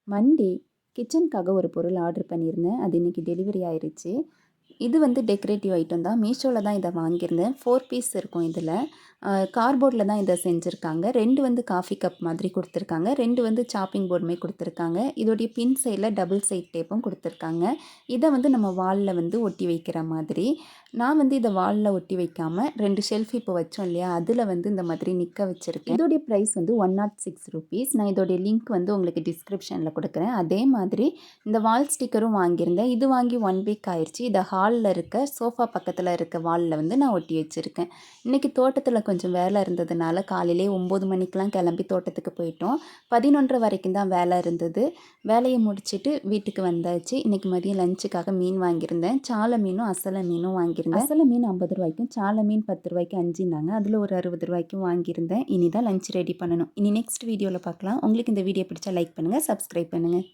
Monday கிச்சனுக்காக ஒரு பொருள் order பண்ணியிருந்தேன். அது இன்றைக்கி டெலிவரி ஆயிருச்சு. இது வந்து டெக்கரேட்டிவ் ஐட்டம் தான். மீஷோவில் தான் இதை வாங்கியிருந்தேன். 4 பீஸ் இருக்கும் இதில். கார்ட்போர்டில் தான் இதை செஞ்சுருக்காங்க. 2 வந்து காஃபி கப் மாதிரி கொடுத்துருக்காங்க. 2 வந்து சாப்பிங் போர்டுமே கொடுத்துருக்காங்க. இதோடைய பின் சைடில் டபுள் சைட் டேப்பும் கொடுத்துருக்காங்க. இதை வந்து நம்ம வாலில் வந்து ஒட்டி வைக்கிற மாதிரி. நான் வந்து இதை வாலில் ஒட்டி வைக்காமல் 2 ஷெல்ஃப் இப்போ வச்சோம் இல்லையா, அதில் வந்து இந்த மாதிரி நிற்க வச்சுருக்கேன். இதோடைய ப்ரைஸ் வந்து 106 ருபீஸ். நான் இதோடைய லிங்க் வந்து உங்களுக்கு டிஸ்கிரிப்ஷனில் கொடுக்குறேன். அதே மாதிரி இந்த வால் ஸ்டிக்கரும் வாங்கியிருந்தேன். இது வாங்கி 1 வீக் ஆயிடுச்சு. இதை ஹாலில் இருக்க சோஃபா பக்கத்தில் இருக்க வாலில் வந்து நான் ஒட்டி வச்சுருக்கேன். இன்றைக்கி தோட்டத்தில் கொஞ்சம் வேலை இருந்ததுனால காலையிலே 9 மணிக்கெலாம் கிளம்பி தோட்டத்துக்கு போயிட்டோம். 11:30 வரைக்கும் தான் வேலை இருந்தது. வேலையை முடிச்சுட்டு வீட்டுக்கு வந்தாச்சு. இன்றைக்கி மதியம் லஞ்சுக்காக மீன் வாங்கியிருந்தேன். சால மீனும் அசலை மீனும் வாங்கியிருந்தேன். அசலை மீன் 50 ரூபாய்க்கும் சால மீன் 10 ரூபாய்க்கு 5ன்னாங்க. அதில் ஒரு 60 ரூபாய்க்கும் வாங்கியிருந்தேன். இனி தான் லஞ்ச் ரெடி பண்ணணும். இனி நெக்ஸ்ட் வீடியோவில் பார்க்கலாம். உங்களுக்கு இந்த வீடியோ பிடிச்சா லைக் பண்ணுங்கள், சப்ஸ்கிரைப் பண்ணுங்கள்.